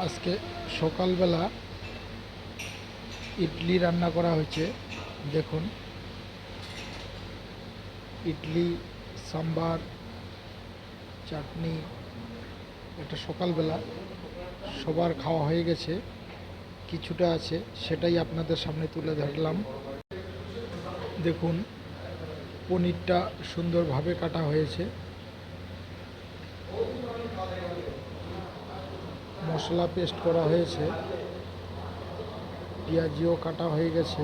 আজকে সকালবেলা ইডলি রান্না করা হয়েছে। দেখুন, ইডলি, সাম্বার, চাটনি। এটা সকালবেলা সবার খাওয়া হয়ে গেছে, কিছুটা আছে, সেটাই আপনাদের সামনে তুলে ধরলাম। দেখুন, পনিরটা সুন্দরভাবে কাটা হয়েছে, মশলা পেস্ট করা হয়েছে, পেঁয়াজিও কাটা হয়ে গেছে।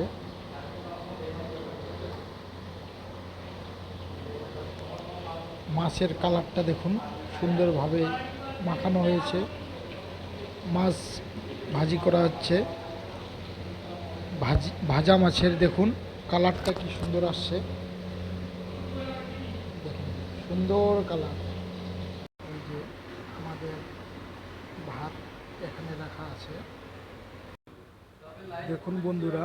মাছের কালারটা দেখুন, সুন্দরভাবে মাখানো হয়েছে। মাছ ভাজি করা হচ্ছে। ভাজা মাছের দেখুন কালারটা কি সুন্দর আসছে, দেখুন সুন্দর কালার। এই যে আমাদের ভাত এখানে রাখা আছে। দেখুন বন্ধুরা,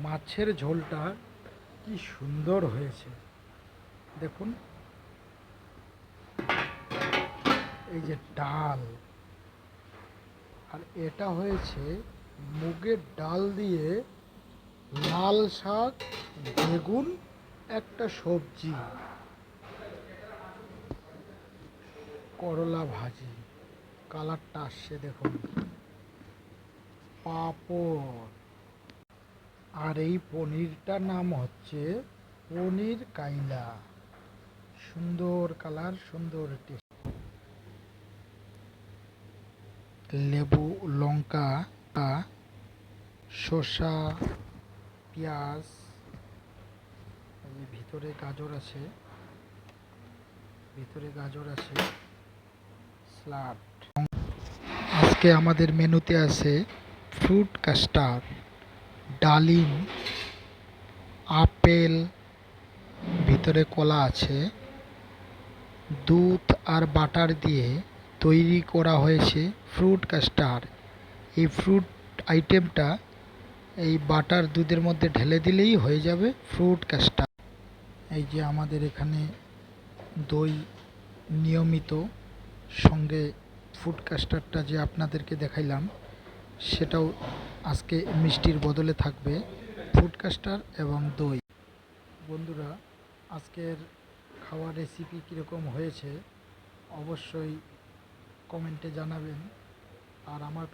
মাছের ঝোলটা কি সুন্দর হয়েছে। দেখুন, এই যে ডাল, আর এটা হয়েছে মুগের ডাল দিয়ে লাল শাক, বেগুন, একটা সবজি, করলা ভাজি। কালারটা আসছে দেখুন, পাঁপড়। আর এই পনিরটার নাম হচ্ছে পনির কাইলা। সুন্দর কালার, সুন্দর টেস্ট। লেবু, লঙ্কা, শসা, পেঁয়াজ, ভিতরে গাজর আছে, স্যালাড। আজকে আমাদের মেনুতে আছে ফ্রুট কাস্টার্ড, ডালিম, আপেল, ভিতরে কলা আছে, দুধ আর বাটার দিয়ে তৈরি করা হয়েছে ফ্রুট কাস্টার্ড। এই ফ্রুট আইটেমটা এই বাটার দুধের মধ্যে ঢেলে দিলেই হয়ে যাবে ফ্রুট কাস্টার্ড। এই যে আমাদের এখানে দই নিয়মিত, সঙ্গে ফ্রুট কাস্টার্ডটা যে আপনাদেরকে দেখাইলাম সেটাও আজকে মিষ্টির বদলে থাকবে, ফ্রুট কাস্টার্ড এবং দই। বন্ধুরা, আজকের খাওয়ার রেসিপি কীরকম হয়েছে অবশ্যই কমেন্টে জানাবেন। আর আমার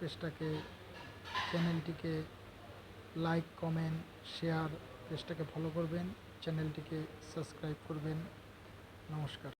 চ্যানেলটিকে লাইক, কমেন্ট, শেয়ার, পেজটাকে ফলো করবেন, চ্যানেলটিকে সাবস্ক্রাইব করবেন। নমস্কার।